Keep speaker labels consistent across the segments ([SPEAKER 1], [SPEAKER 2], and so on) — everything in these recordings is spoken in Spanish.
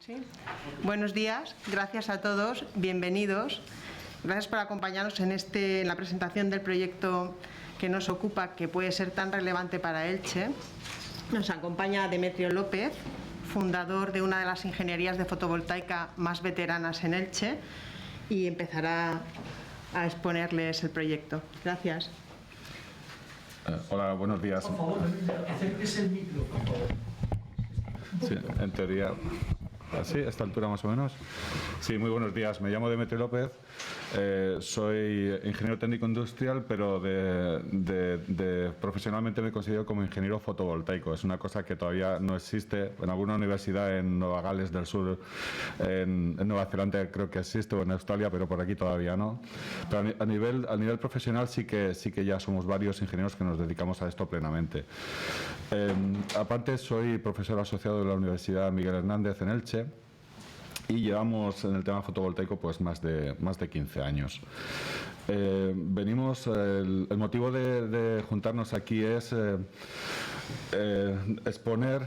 [SPEAKER 1] Sí. Buenos días, gracias a todos, bienvenidos. Gracias por acompañarnos en la presentación del proyecto que nos ocupa, que puede ser tan relevante para Elche. Nos acompaña Demetrio López, fundador de una de las ingenierías de fotovoltaica más veteranas en Elche, y empezará a exponerles el proyecto. Gracias.
[SPEAKER 2] Hola, buenos días.
[SPEAKER 3] Por favor, acérquese el micro, por favor.
[SPEAKER 2] Sí, en teoría, así, a esta altura más o menos. Sí, muy buenos días. Me llamo Demetrio López. Soy ingeniero técnico industrial, pero profesionalmente me considero como ingeniero fotovoltaico. Es una cosa que todavía no existe. En alguna universidad en Nueva Gales del Sur, en Nueva Zelanda creo que existe, o en Australia, pero por aquí todavía no. Pero a nivel profesional sí que ya somos varios ingenieros que nos dedicamos a esto plenamente. Aparte, soy profesor asociado de la Universidad Miguel Hernández en Elche. Y llevamos en el tema fotovoltaico pues más de 15 años. El motivo de juntarnos aquí es exponer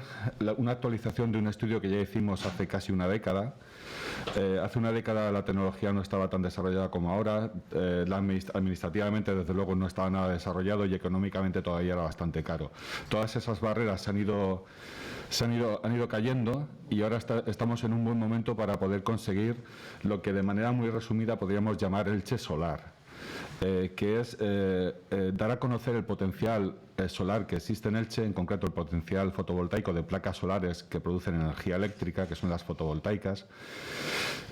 [SPEAKER 2] una actualización de un estudio que ya hicimos hace casi una década. Hace una década la tecnología no estaba tan desarrollada como ahora, administrativamente desde luego no estaba nada desarrollado y económicamente todavía era bastante caro. Todas esas barreras han ido cayendo y ahora estamos en un buen momento para poder conseguir lo que de manera muy resumida podríamos llamar Elche Solar. Que es dar a conocer el potencial solar que existe en Elche, en concreto el potencial fotovoltaico de placas solares que producen energía eléctrica, que son las fotovoltaicas.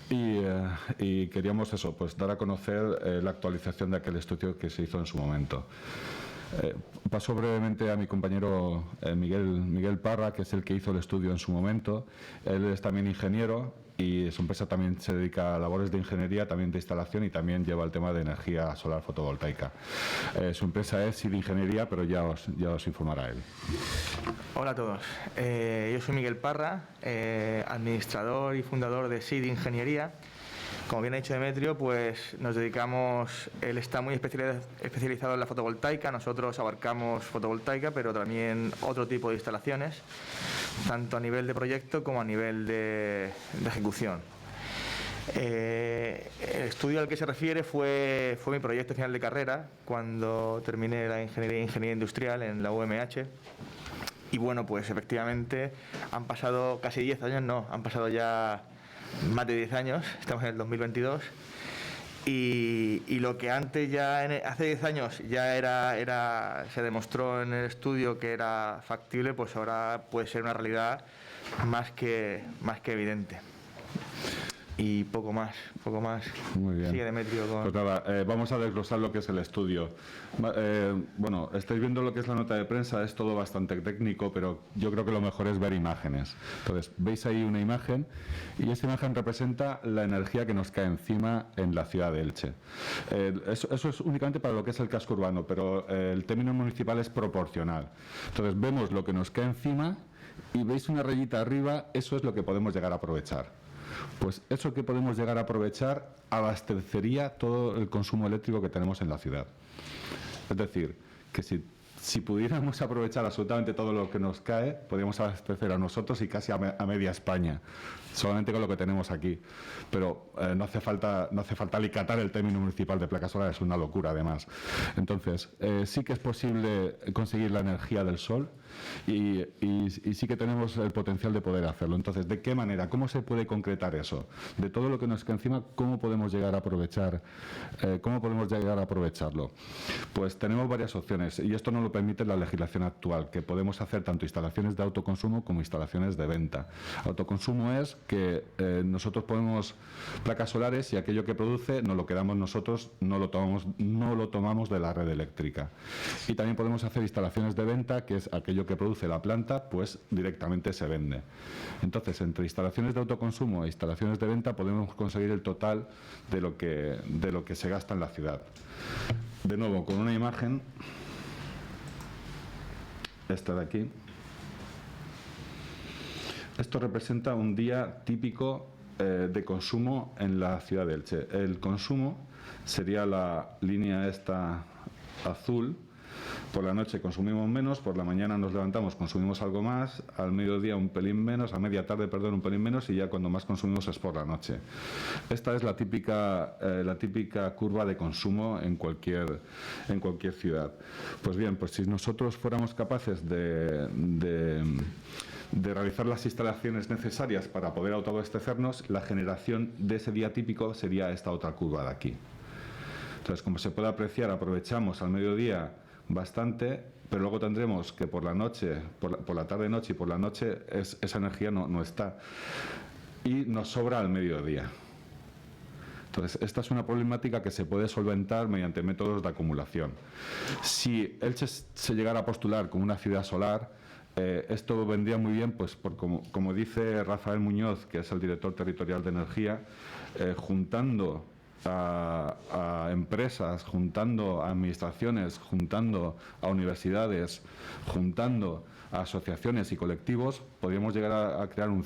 [SPEAKER 2] Y queríamos eso, pues dar a conocer la actualización de aquel estudio que se hizo en su momento. Paso brevemente a mi compañero Miguel Parra, que es el que hizo el estudio en su momento. Él es también ingeniero y su empresa también se dedica a labores de ingeniería, también de instalación, y también lleva el tema de energía solar fotovoltaica. Su empresa es SID Ingeniería, pero ya os informará él.
[SPEAKER 4] Hola a todos, yo soy Miguel Parra, administrador y fundador de SID Ingeniería. Como bien ha dicho Demetrio, pues nos dedicamos, él está muy especializado en la fotovoltaica, nosotros abarcamos fotovoltaica, pero también otro tipo de instalaciones, tanto a nivel de proyecto como a nivel de ejecución. El estudio al que se refiere fue mi proyecto final de carrera, cuando terminé la ingeniería industrial en la UMH. Y bueno, pues efectivamente han pasado casi 10 años, han pasado ya más de 10 años, estamos en el 2022, y lo que antes hace 10 años ya se demostró en el estudio que era factible, pues ahora puede ser una realidad más que evidente. Y poco más.
[SPEAKER 2] Muy bien.
[SPEAKER 4] Sigue Demetrio con...
[SPEAKER 2] Pues nada, vamos a desglosar lo que es el estudio. Bueno, estáis viendo lo que es la nota de prensa, es todo bastante técnico, pero yo creo que lo mejor es ver imágenes. Entonces, veis ahí una imagen, y esta imagen representa la energía que nos cae encima en la ciudad de Elche. Eso es únicamente para lo que es el casco urbano, pero el término municipal es proporcional. Entonces, vemos lo que nos cae encima y veis una rayita arriba, eso es lo que podemos llegar a aprovechar. Pues eso que podemos llegar a aprovechar abastecería todo el consumo eléctrico que tenemos en la ciudad. Es decir, que si pudiéramos aprovechar absolutamente todo lo que nos cae, podríamos abastecer a nosotros y casi a media España, solamente con lo que tenemos aquí. Pero no hace falta alicatar el término municipal de placas solares, es una locura además. Entonces, sí que es posible conseguir la energía del sol y sí que tenemos el potencial de poder hacerlo. Entonces, ¿de qué manera? ¿Cómo se puede concretar eso? De todo lo que nos cae encima, ¿cómo podemos llegar a aprovechar? ¿Cómo podemos llegar a aprovecharlo? Pues tenemos varias opciones, y esto no lo permite la legislación actual, que podemos hacer tanto instalaciones de autoconsumo como instalaciones de venta. Autoconsumo es que nosotros ponemos placas solares y aquello que produce nos lo quedamos nosotros, no lo tomamos de la red eléctrica. Y también podemos hacer instalaciones de venta, que es aquello que produce la planta, pues directamente se vende. Entonces, entre instalaciones de autoconsumo e instalaciones de venta podemos conseguir el total de lo que se gasta en la ciudad. De nuevo, con una imagen, esta de aquí. Esto representa un día típico de consumo en la ciudad de Elche. El consumo sería la línea esta azul, Por la noche consumimos menos, por la mañana nos levantamos, consumimos algo más, al mediodía un pelín menos, a media tarde, perdón, un pelín menos, y ya cuando más consumimos es por la noche. Esta es la típica curva de consumo en cualquier ciudad. Pues bien, pues si nosotros fuéramos capaces de realizar las instalaciones necesarias para poder autoabastecernos, la generación de ese día típico sería esta otra curva de aquí. Entonces, como se puede apreciar, aprovechamos al mediodía bastante, pero luego tendremos que por la noche, por la tarde-noche y por la noche, esa energía no está. Y nos sobra al mediodía. Entonces, esta es una problemática que se puede solventar mediante métodos de acumulación. Si Elche se llegara a postular como una ciudad solar, esto vendría muy bien, pues como dice Rafael Muñoz, que es el director territorial de energía, juntando a empresas, juntando a administraciones, juntando a universidades, juntando a asociaciones y colectivos, podríamos llegar a crear un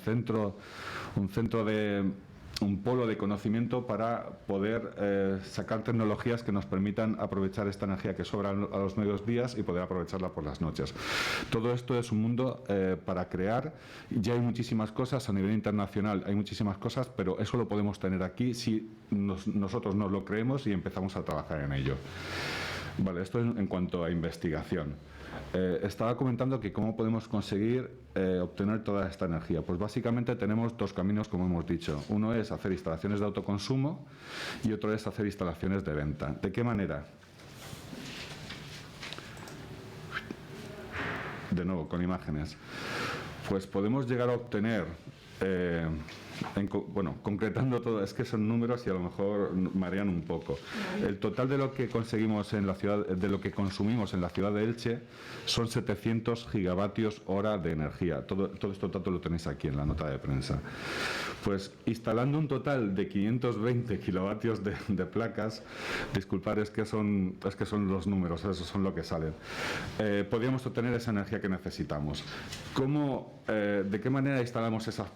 [SPEAKER 2] polo de conocimiento para poder sacar tecnologías que nos permitan aprovechar esta energía que sobra a los mediodías y poder aprovecharla por las noches. Todo esto es un mundo para crear. Ya hay muchísimas cosas a nivel internacional, hay muchísimas cosas, pero eso lo podemos tener aquí si nosotros nos lo creemos y empezamos a trabajar en ello. Vale, esto en cuanto a investigación. Estaba comentando que cómo podemos conseguir obtener toda esta energía. Pues básicamente tenemos dos caminos, como hemos dicho. Uno es hacer instalaciones de autoconsumo y otro es hacer instalaciones de venta. ¿De qué manera? De nuevo, con imágenes. Pues podemos llegar a obtener... concretando todo, es que son números y a lo mejor marean un poco. El total de lo que conseguimos en la ciudad, de lo que consumimos en la ciudad de Elche, son 700 gigavatios hora de energía. Todo esto dato lo tenéis aquí en la nota de prensa. Pues instalando un total de 520 kilovatios de placas, disculpad, es que son los números, esos son lo que salen. Podríamos obtener esa energía que necesitamos. ¿De qué manera instalamos esas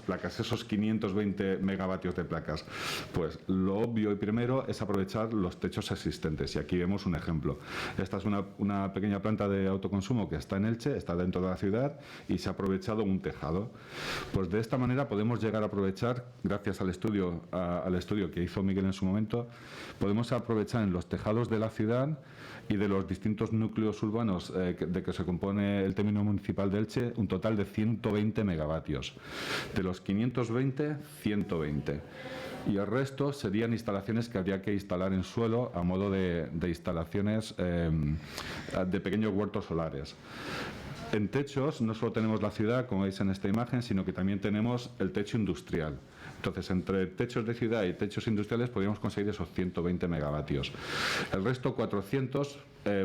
[SPEAKER 2] placas, esos 520 megavatios de placas? Pues lo obvio y primero es aprovechar los techos existentes, y aquí vemos un ejemplo. Esta es una pequeña planta de autoconsumo que está en Elche, está dentro de la ciudad y se ha aprovechado un tejado. Pues de esta manera podemos llegar a aprovechar, gracias al estudio que hizo Miguel en su momento, podemos aprovechar en los tejados de la ciudad y de los distintos núcleos urbanos de que se compone el término municipal de Elche, un total de 120 megavatios. De los 520, 120. Y el resto serían instalaciones que habría que instalar en suelo a modo de instalaciones de pequeños huertos solares. En techos no solo tenemos la ciudad, como veis en esta imagen, sino que también tenemos el techo industrial. Entonces, entre techos de ciudad y techos industriales podríamos conseguir esos 120 megavatios. El resto, 400,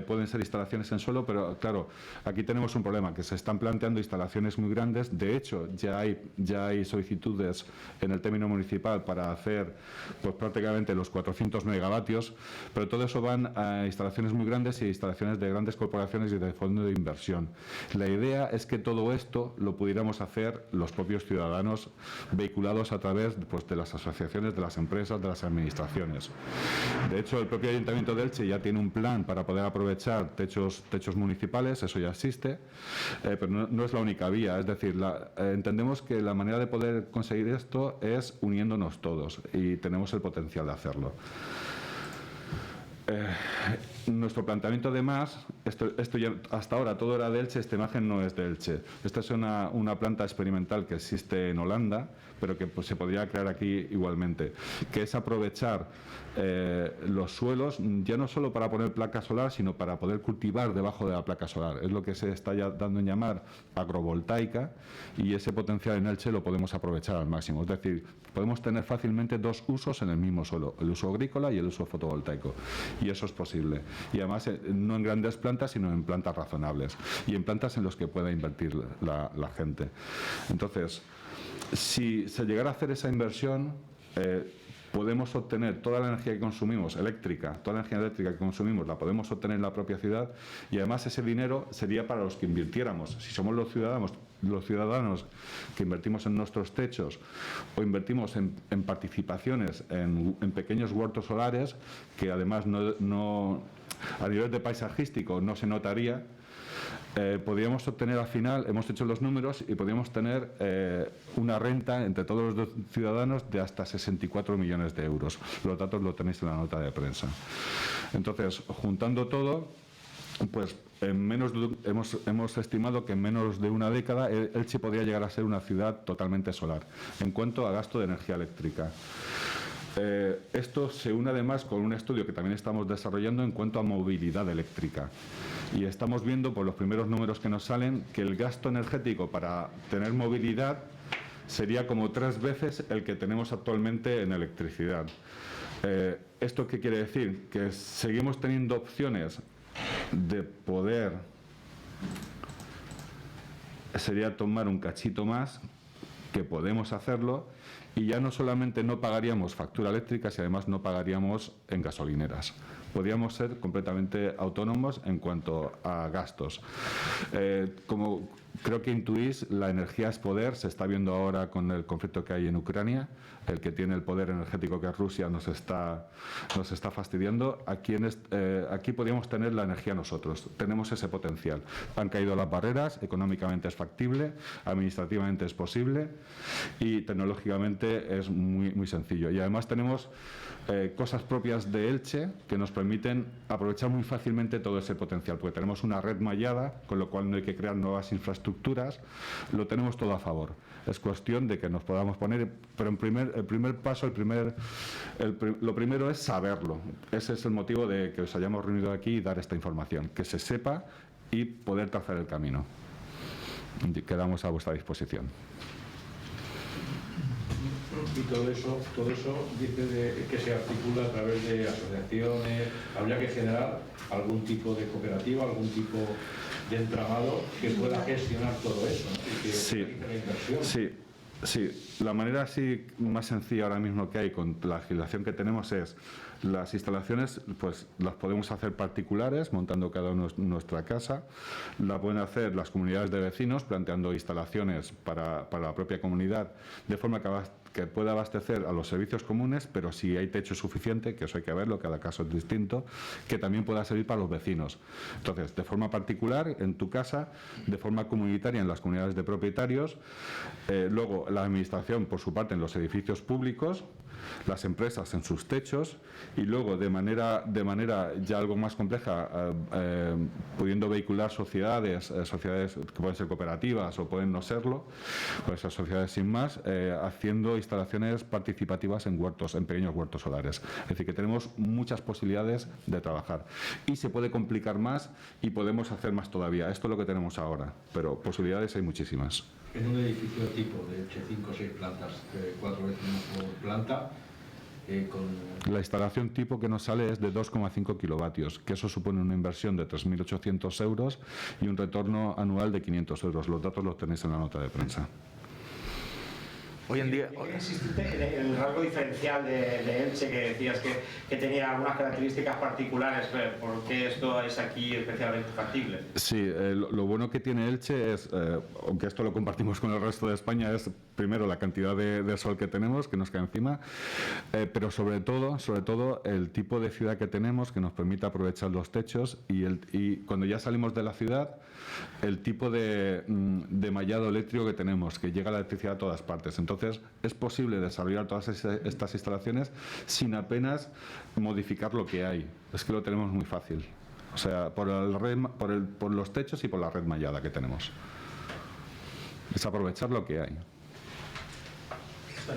[SPEAKER 2] pueden ser instalaciones en suelo, pero claro, aquí tenemos un problema, que se están planteando instalaciones muy grandes. De hecho, ya hay solicitudes en el término municipal para hacer pues prácticamente los 400 megavatios, pero todo eso van a instalaciones muy grandes y instalaciones de grandes corporaciones y de fondos de inversión. La idea es que todo esto lo pudiéramos hacer los propios ciudadanos, vehiculados a través pues, de las asociaciones, de las empresas, de las administraciones. De hecho, el propio Ayuntamiento de Elche ya tiene un plan para poder aprovechar techos municipales, eso ya existe, pero no es la única vía. Es decir, entendemos que la manera de poder conseguir esto es uniéndonos todos, y tenemos el potencial de hacerlo. Nuestro planteamiento, además, esto ya hasta ahora todo era de Elche, esta imagen no es de Elche. Esta es una planta experimental que existe en Holanda, pero que pues, se podría crear aquí igualmente, que es aprovechar los suelos, ya no solo para poner placa solar, sino para poder cultivar debajo de la placa solar. Es lo que se está ya dando en llamar agrovoltaica, y ese potencial en Elche lo podemos aprovechar al máximo. Es decir, podemos tener fácilmente dos usos en el mismo suelo, el uso agrícola y el uso fotovoltaico, y eso es posible. Y además no en grandes plantas, sino en plantas razonables y en plantas en las que pueda invertir la gente. Entonces, si se llegara a hacer esa inversión, podemos obtener toda la energía que consumimos, toda la energía eléctrica que consumimos la podemos obtener en la propia ciudad, y además ese dinero sería para los que invirtiéramos. Si somos los ciudadanos que invertimos en nuestros techos o invertimos en participaciones en pequeños huertos solares, que además no a nivel de paisajístico no se notaría, podríamos obtener al final, hemos hecho los números y podríamos tener una renta entre todos los ciudadanos de hasta 64 millones de euros. Los datos los tenéis en la nota de prensa. Entonces, juntando todo, pues hemos estimado que en menos de una década Elche podría llegar a ser una ciudad totalmente solar en cuanto a gasto de energía eléctrica. Esto se une además con un estudio que también estamos desarrollando en cuanto a movilidad eléctrica. Y estamos viendo por los primeros números que nos salen que el gasto energético para tener movilidad sería como 3 veces el que tenemos actualmente en electricidad. ¿Esto qué quiere decir? Que seguimos teniendo opciones de poder, sería tomar un cachito más, que podemos hacerlo, y ya no solamente no pagaríamos factura eléctrica, sino además no pagaríamos en gasolineras. Podríamos ser completamente autónomos en cuanto a gastos. Como creo que intuís, la energía es poder. Se está viendo ahora con el conflicto que hay en Ucrania. El que tiene el poder energético, que es Rusia, nos está fastidiando. Aquí podríamos tener la energía nosotros. Tenemos ese potencial. Han caído las barreras, económicamente es factible, administrativamente es posible y tecnológicamente es muy, muy sencillo. Y además tenemos cosas propias de Elche que nos permiten aprovechar muy fácilmente todo ese potencial, porque tenemos una red mallada, con lo cual no hay que crear nuevas infraestructuras, lo tenemos todo a favor. Es cuestión de que nos podamos poner, pero el primer paso, lo primero es saberlo. Ese es el motivo de que os hayamos reunido aquí y dar esta información, que se sepa y poder trazar el camino. Quedamos a vuestra disposición.
[SPEAKER 5] Y todo eso dice que se articula a través de asociaciones. Habría que generar algún tipo de cooperativa, algún tipo de entramado que pueda gestionar todo eso, ¿no? Y que realice la inversión.
[SPEAKER 2] Sí, la manera así más sencilla ahora mismo que hay con la legislación que tenemos es las instalaciones, pues las podemos hacer particulares, montando cada uno nuestra casa. La pueden hacer las comunidades de vecinos, planteando instalaciones para la propia comunidad, de forma que pueda abastecer a los servicios comunes, pero si hay techo suficiente, que eso hay que verlo, cada caso es distinto, que también pueda servir para los vecinos. Entonces, de forma particular, en tu casa, de forma comunitaria en las comunidades de propietarios, luego la administración, por su parte, en los edificios públicos, las empresas en sus techos, y luego de manera ya algo más compleja, pudiendo vehicular sociedades que pueden ser cooperativas o pueden no serlo, pues esas sociedades sin más, haciendo instalaciones participativas en huertos, en pequeños huertos solares. Es decir, que tenemos muchas posibilidades de trabajar y se puede complicar más y podemos hacer más todavía. Esto es lo que tenemos ahora, pero posibilidades hay muchísimas.
[SPEAKER 5] En un edificio tipo de 5 o 6 plantas, 4 vecinos por planta,
[SPEAKER 2] La instalación tipo que nos sale es de 2,5 kilovatios, que eso supone una inversión de 3.800 euros y un retorno anual de 500 euros. Los datos los tenéis en la nota de prensa.
[SPEAKER 4] Hoy en día...
[SPEAKER 6] Existe el rasgo diferencial de Elche, que decías que tenía algunas características particulares. ¿Por qué esto es aquí especialmente factible?
[SPEAKER 2] Sí, lo bueno que tiene Elche es, aunque esto lo compartimos con el resto de España, es primero la cantidad de sol que tenemos, que nos cae encima, pero sobre todo el tipo de ciudad que tenemos, que nos permite aprovechar los techos y cuando ya salimos de la ciudad, el tipo de mallado eléctrico que tenemos, que llega la electricidad a todas partes. Entonces, es posible desarrollar todas estas instalaciones sin apenas modificar lo que hay. Es que lo tenemos muy fácil. O sea, por los techos y por la red mallada que tenemos. Es aprovechar lo que hay.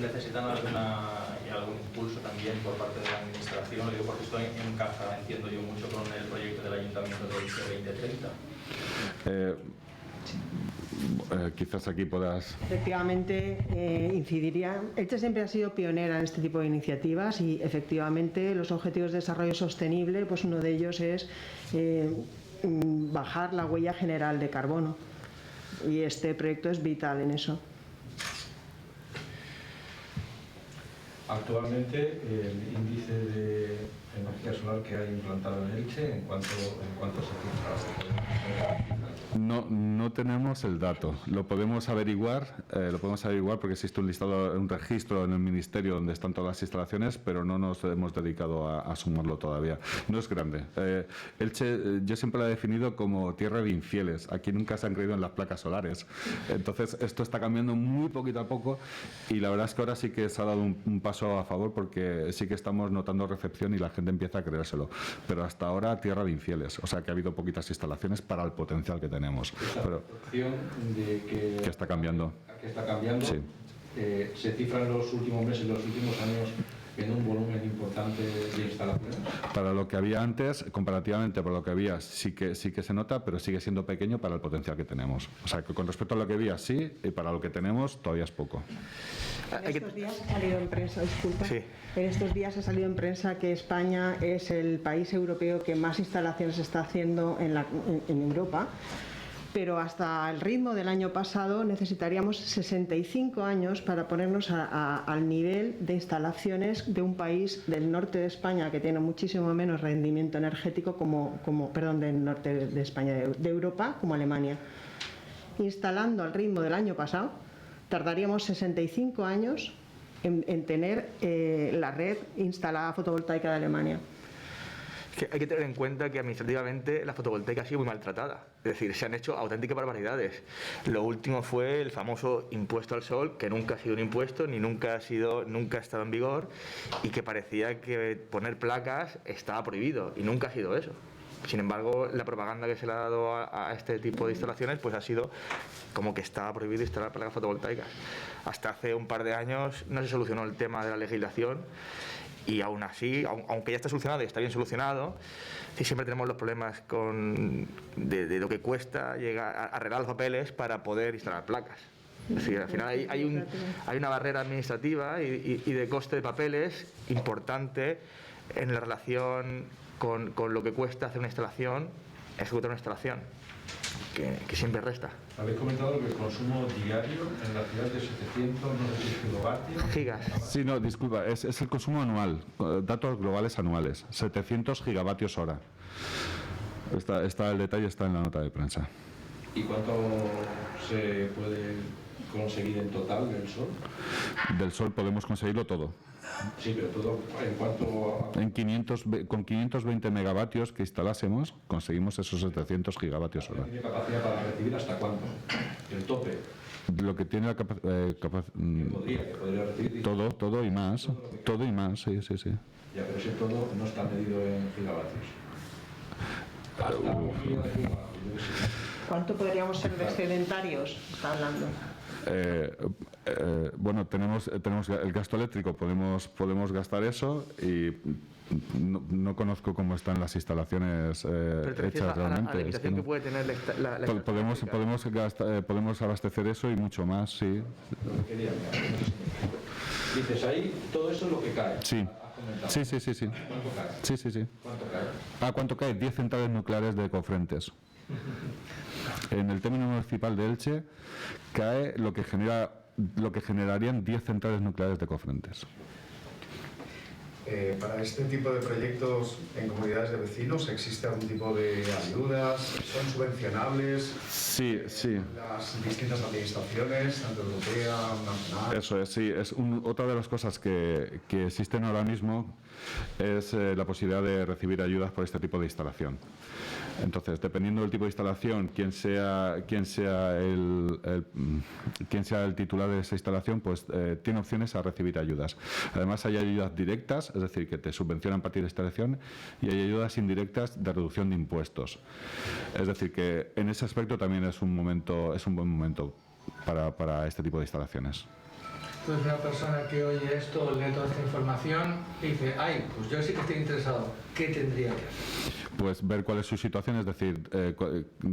[SPEAKER 7] ¿Necesitan algún impulso también por parte de la administración? Lo digo porque esto encaja, entiendo yo, mucho con el proyecto del Ayuntamiento de Elche 2030.
[SPEAKER 2] Quizás aquí puedas...
[SPEAKER 1] Efectivamente, incidiría. Elche siempre ha sido pionera en este tipo de iniciativas y efectivamente los objetivos de desarrollo sostenible, pues uno de ellos es bajar la huella general de carbono y este proyecto es vital en eso.
[SPEAKER 5] Actualmente el índice de energía solar que hay implantada en Elche, en cuanto se cifra.
[SPEAKER 2] No tenemos el dato. Lo podemos averiguar porque existe un listado, un registro en el Ministerio donde están todas las instalaciones, pero no nos hemos dedicado a sumarlo todavía. No es grande. Elche, yo siempre lo he definido como tierra de infieles. Aquí nunca se han creído en las placas solares. Entonces, esto está cambiando muy poquito a poco y la verdad es que ahora sí que se ha dado un paso a favor porque sí que estamos notando recepción y la gente empieza a creérselo. Pero hasta ahora, tierra de infieles. O sea, que ha habido poquitas instalaciones para el potencial que tenemos. Pero
[SPEAKER 5] que
[SPEAKER 2] está cambiando.
[SPEAKER 5] Que está cambiando.
[SPEAKER 2] Sí.
[SPEAKER 5] Se cifra en los últimos meses, en los últimos años, en un volumen importante de instalaciones.
[SPEAKER 2] Para lo que había antes, comparativamente por lo que había, sí que se nota, pero sigue siendo pequeño para el potencial que tenemos. O sea, que con respecto a lo que había, sí, y para lo que tenemos, todavía es poco.
[SPEAKER 1] En estos días ha salido en prensa, disculpa.
[SPEAKER 4] Sí.
[SPEAKER 1] En estos días ha salido en prensa que España es el país europeo que más instalaciones está haciendo en Europa. Pero hasta el ritmo del año pasado necesitaríamos 65 años para ponernos al nivel de instalaciones de un país del norte de España que tiene muchísimo menos rendimiento energético del norte de España, de Europa, como Alemania. Instalando al ritmo del año pasado, tardaríamos 65 años en tener la red instalada fotovoltaica de Alemania.
[SPEAKER 4] Hay que tener en cuenta que administrativamente la fotovoltaica ha sido muy maltratada. Es decir, se han hecho auténticas barbaridades. Lo último fue el famoso impuesto al sol, que nunca ha sido un impuesto, ni nunca ha estado en vigor, y que parecía que poner placas estaba prohibido, y nunca ha sido eso. Sin embargo, la propaganda que se le ha dado a este tipo de instalaciones pues ha sido como que estaba prohibido instalar placas fotovoltaicas. Hasta hace un par de años no se solucionó el tema de la legislación. Y aún así, aunque ya está solucionado y está bien solucionado, siempre tenemos los problemas de lo que cuesta llegar a arreglar los papeles para poder instalar placas. Es decir, al final hay una barrera administrativa y de coste de papeles importante en la relación con lo que cuesta hacer una instalación, ejecutar una instalación, que siempre resta.
[SPEAKER 5] Habéis comentado que el consumo diario en la ciudad de 700 kilovatios.
[SPEAKER 4] Gigas.
[SPEAKER 2] Sí, no, disculpa, es el consumo anual, datos globales anuales, 700 gigavatios hora. Está el detalle, está en la nota de prensa.
[SPEAKER 5] ¿Y cuánto se puede conseguir en total del sol?
[SPEAKER 2] Del sol podemos conseguirlo todo.
[SPEAKER 5] Sí, pero todo en cuanto a...
[SPEAKER 2] Con 520 megavatios que instalásemos, conseguimos esos 700 gigavatios hora.
[SPEAKER 5] ¿Tiene capacidad para recibir hasta cuánto? ¿El tope?
[SPEAKER 2] Lo que tiene la capacidad...
[SPEAKER 5] podría recibir...
[SPEAKER 2] Todo y más. Todo y más, sí.
[SPEAKER 5] Ya, pero ese todo no está medido en gigavatios. Hasta un millón de gigavatios, yo qué sé.
[SPEAKER 1] ¿Cuánto podríamos ser de excedentarios? Está hablando.
[SPEAKER 2] Bueno, tenemos el gasto eléctrico, podemos gastar eso y no conozco cómo están las instalaciones hechas realmente.
[SPEAKER 4] A la limitación que puede tener la
[SPEAKER 2] podemos abastecer eso y mucho más, sí.
[SPEAKER 5] Dices ahí, todo eso es lo que cae.
[SPEAKER 2] Sí. Sí.
[SPEAKER 5] ¿Cuánto cae?
[SPEAKER 2] Sí.
[SPEAKER 5] ¿Cuánto cae?
[SPEAKER 2] ¿Cuánto cae? 10 centrales nucleares de Cofrentes. En el término municipal de Elche cae lo que generarían 10 centrales nucleares de Cofrentes.
[SPEAKER 8] Para este tipo de proyectos en comunidades de vecinos, ¿existe algún tipo de ayudas? ¿Son subvencionables?
[SPEAKER 2] Sí.
[SPEAKER 8] Las distintas administraciones, tanto europea, nacional.
[SPEAKER 2] Eso es, sí. Otra de las cosas que existen ahora mismo es la posibilidad de recibir ayudas por este tipo de instalación. Entonces, dependiendo del tipo de instalación, quién sea el titular de esa instalación, pues tiene opciones a recibir ayudas. Además, hay ayudas directas, es decir, que te subvencionan para la instalación, y hay ayudas indirectas de reducción de impuestos. Es decir, que en ese aspecto también es un buen momento para este tipo de instalaciones.
[SPEAKER 3] Entonces una persona que oye esto, lee toda esta información y dice, ay, pues yo sí que estoy interesado, ¿qué tendría que hacer?
[SPEAKER 2] Pues ver cuál es su situación, es decir,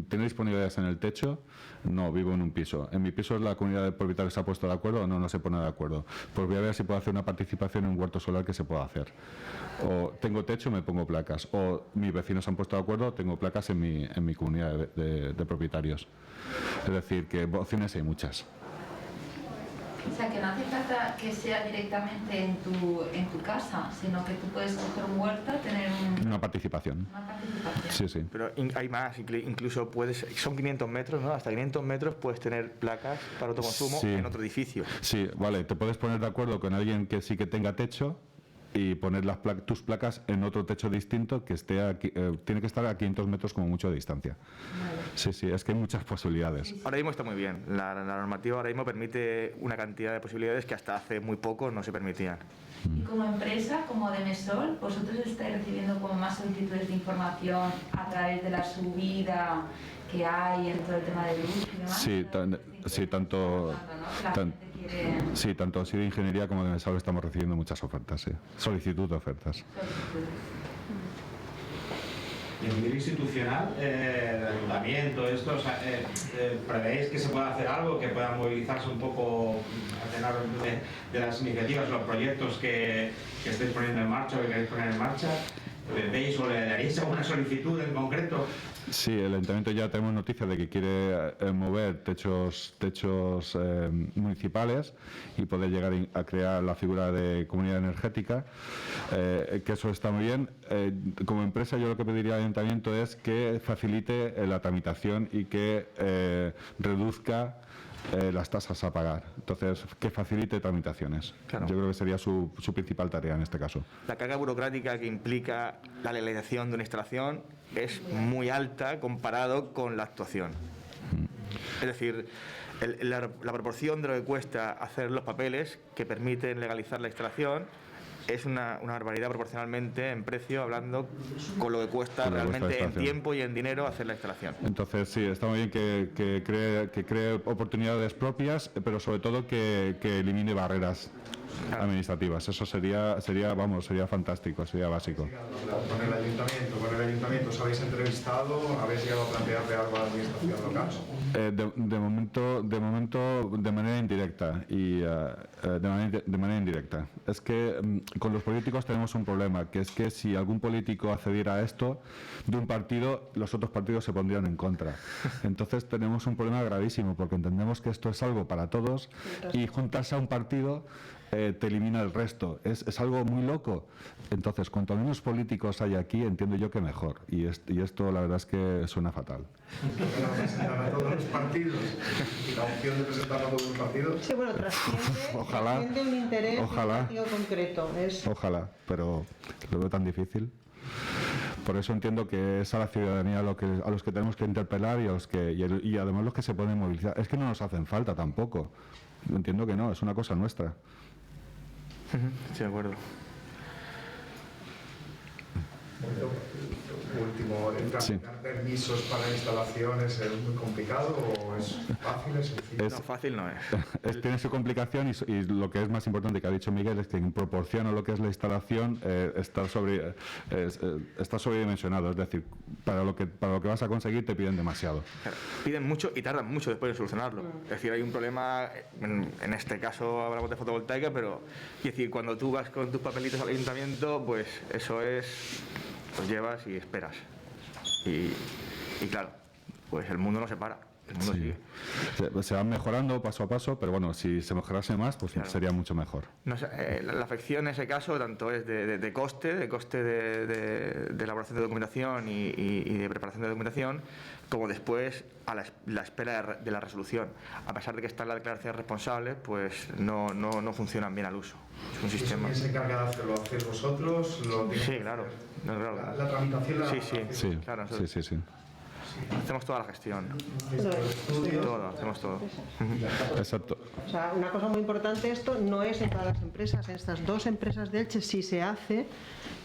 [SPEAKER 2] ¿tiene disponibilidades en el techo? No, vivo en un piso. ¿En mi piso la comunidad de propietarios se ha puesto de acuerdo o no se pone de acuerdo? Pues voy a ver si puedo hacer una participación en un huerto solar que se pueda hacer. O tengo techo, me pongo placas. O mis vecinos se han puesto de acuerdo, tengo placas en mi comunidad de propietarios. Es decir, que opciones hay muchas.
[SPEAKER 9] O sea, que no hace falta que sea directamente en tu casa, sino que tú puedes coger un huerto, tener
[SPEAKER 2] una participación.
[SPEAKER 9] una participación.
[SPEAKER 2] Sí, sí.
[SPEAKER 4] Pero hay más, incluso son 500 metros, ¿no? Hasta 500 metros puedes tener placas para autoconsumo
[SPEAKER 2] Sí.
[SPEAKER 4] en otro edificio.
[SPEAKER 2] Sí, vale, te puedes poner de acuerdo con alguien que sí que tenga techo y poner tus placas en otro techo distinto que esté aquí, tiene que estar a 500 metros como mucho de distancia. Sí, sí, es que hay muchas posibilidades.
[SPEAKER 4] Ahora mismo está muy bien. La normativa ahora mismo permite una cantidad de posibilidades que hasta hace muy poco no se permitían.
[SPEAKER 9] Y como empresa, como Demesol, ¿vosotros estáis recibiendo como más solicitudes de información a través de la subida que hay en todo el tema de luz y demás?
[SPEAKER 2] Sí, sí, tanto... Sí, tanto así de ingeniería como de Demesol estamos recibiendo muchas ofertas, sí. Solicitud de ofertas.
[SPEAKER 6] Y a nivel institucional, el ayuntamiento, esto, ¿prevéis que se pueda hacer algo, que puedan movilizarse un poco a tenor de las iniciativas, los proyectos que estáis poniendo en marcha o que queréis poner en marcha? ¿Veis o le daréis alguna solicitud en concreto?
[SPEAKER 2] Sí, el ayuntamiento ya tenemos noticia de que quiere mover techos municipales y poder llegar a crear la figura de comunidad energética, que eso está muy bien. Como empresa yo lo que pediría al ayuntamiento es que facilite la tramitación y que reduzca las tasas a pagar. Entonces, que facilite tramitaciones.
[SPEAKER 4] Claro.
[SPEAKER 2] Yo creo que sería su principal tarea en este caso.
[SPEAKER 4] La carga burocrática que implica la legalización de una instalación es muy alta comparado con la actuación. Es decir, la proporción de lo que cuesta hacer los papeles que permiten legalizar la instalación es una barbaridad proporcionalmente en precio, hablando con lo que cuesta realmente en tiempo y en dinero hacer la instalación.
[SPEAKER 2] Entonces sí, está muy bien que cree oportunidades propias, pero sobre todo que elimine barreras administrativas. Eso sería fantástico, sería básico.
[SPEAKER 8] Con el ayuntamiento, ¿os habéis entrevistado? ¿Habéis llegado a plantearle algo a la administración local?
[SPEAKER 2] De momento de manera indirecta y de manera indirecta. Es que con los políticos tenemos un problema, que es que si algún político accediera a esto de un partido, los otros partidos se pondrían en contra. Entonces tenemos un problema gravísimo, porque entendemos que esto es algo para todos y juntarse a un partido te elimina el resto. Es algo muy loco. Entonces, cuanto menos políticos hay aquí, entiendo yo que mejor. Y esto la verdad es que suena fatal.
[SPEAKER 8] ¿Presentar a todos los partidos? ¿La opción de presentar a todos los partidos?
[SPEAKER 1] Sí, bueno, trasciende un interés de un partido concreto.
[SPEAKER 2] Ojalá, pero lo veo tan difícil. Por eso entiendo que es a la ciudadanía a los que tenemos que interpelar y además los que se pueden movilizar. Es que no nos hacen falta tampoco. Entiendo que no, es una cosa nuestra.
[SPEAKER 4] Sí, de acuerdo.
[SPEAKER 8] Último, ¿tramitar permisos para instalaciones es muy complicado o es fácil, es sencillo?
[SPEAKER 4] No, fácil no es.
[SPEAKER 2] Tiene su complicación y lo que es más importante que ha dicho Miguel es que en proporción a lo que es la instalación está sobredimensionado, es decir, para lo que vas a conseguir te piden demasiado.
[SPEAKER 4] Claro, piden mucho y tardan mucho después de solucionarlo. Es decir, hay un problema, en este caso hablamos de fotovoltaica, pero es decir, cuando tú vas con tus papelitos al ayuntamiento, pues eso es... Pues llevas y esperas. Y claro, pues el mundo no se para. El mundo sigue.
[SPEAKER 2] Se van mejorando paso a paso, pero bueno, si se mejorase más, pues claro, sería mucho mejor.
[SPEAKER 4] No sé, la afección en ese caso tanto es de coste de elaboración de documentación y de preparación de documentación, como después a la espera de la resolución. A pesar de que está la declaración de responsables, pues no funcionan bien al uso. Es un sistema.
[SPEAKER 8] ¿Quién se encarga de hacerlo? ¿Lo hacéis vosotros?
[SPEAKER 4] Sí, claro.
[SPEAKER 8] La tramitación la
[SPEAKER 4] Sí, claro.
[SPEAKER 2] Sí.
[SPEAKER 4] Hacemos toda la gestión. Hacemos todo.
[SPEAKER 2] Exacto.
[SPEAKER 1] O sea, una cosa muy importante, esto no es en todas las empresas. En estas dos empresas de Elche sí se hace,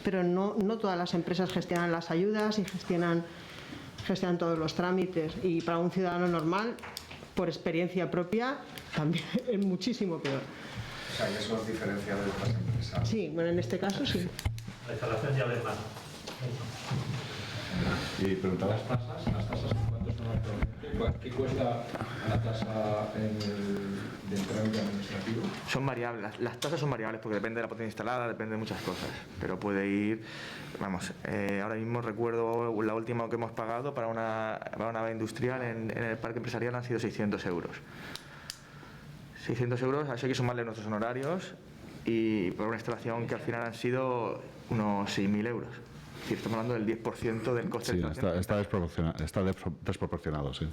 [SPEAKER 1] pero no todas las empresas gestionan las ayudas y gestionan todos los trámites. Y para un ciudadano normal, por experiencia propia, también es muchísimo peor.
[SPEAKER 8] O sea, que eso os diferencia de otras empresas.
[SPEAKER 1] Sí, bueno, en este caso sí.
[SPEAKER 10] La instalación ya de mano.
[SPEAKER 2] Y preguntaba
[SPEAKER 5] las tasas ¿cuánto son actualmente? ¿Qué cuesta la tasa del trámite administrativo?
[SPEAKER 4] Son variables, las tasas son variables porque depende de la potencia instalada, depende de muchas cosas, pero puede ir, ahora mismo recuerdo la última que hemos pagado para una nave industrial en el parque empresarial han sido 600 euros. 600 euros, a eso hay que sumarle nuestros honorarios y por una instalación que al final han sido unos 6.000 euros. Es decir, estamos hablando del 10% del coste.
[SPEAKER 2] Sí, está desproporcionado, sí.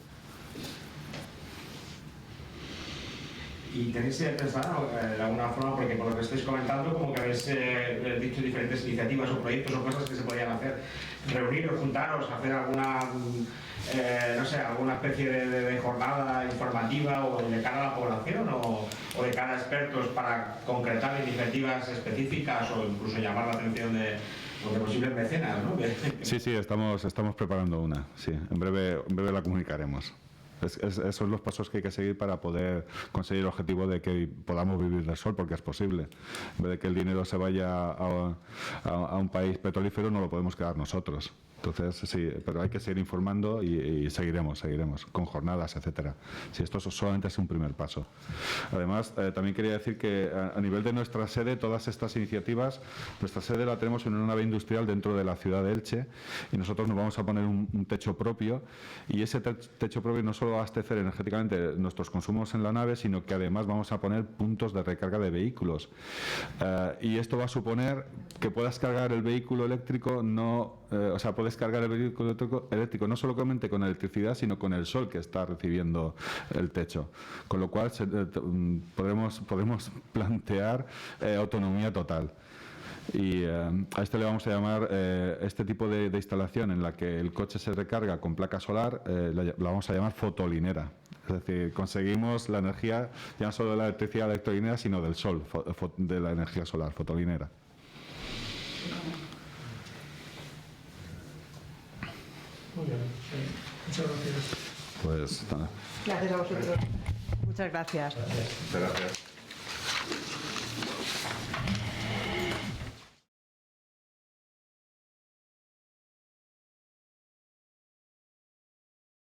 [SPEAKER 6] ¿Y tenéis pensado de alguna forma, porque por lo que estáis comentando, como que habéis dicho diferentes iniciativas o proyectos o cosas que se podían hacer, reuniros, juntaros, hacer alguna, no sé, alguna especie de jornada informativa o de cara a la población o de cara a expertos para concretar iniciativas específicas o incluso llamar la atención de posibles mecenas, ¿no?
[SPEAKER 2] Sí, estamos preparando una, sí, en breve la comunicaremos. Esos son los pasos que hay que seguir para poder conseguir el objetivo de que podamos vivir del sol, porque es posible. En vez de que el dinero se vaya a un país petrolífero, no lo podemos quedar nosotros. Entonces, sí, pero hay que seguir informando y seguiremos con jornadas, etcétera. Sí, esto solamente es un primer paso. Además, también quería decir que a nivel de nuestra sede, todas estas iniciativas, nuestra sede la tenemos en una nave industrial dentro de la ciudad de Elche y nosotros nos vamos a poner un techo propio y ese techo propio no solo va a abastecer energéticamente nuestros consumos en la nave, sino que además vamos a poner puntos de recarga de vehículos. Y esto va a suponer que puedas cargar el vehículo eléctrico puedes cargar el vehículo eléctrico no solamente con electricidad, sino con el sol que está recibiendo el techo. Con lo cual podemos plantear autonomía total. Y a esto le vamos a llamar, este tipo de instalación en la que el coche se recarga con placa solar, la vamos a llamar fotolinera. Es decir, conseguimos la energía ya no solo de la electricidad electrolinera, sino del sol, de la energía solar, fotolinera.
[SPEAKER 3] Muy bien, muchas gracias.
[SPEAKER 2] Pues nada.
[SPEAKER 1] Gracias a vosotros. Muchas gracias.
[SPEAKER 2] Gracias.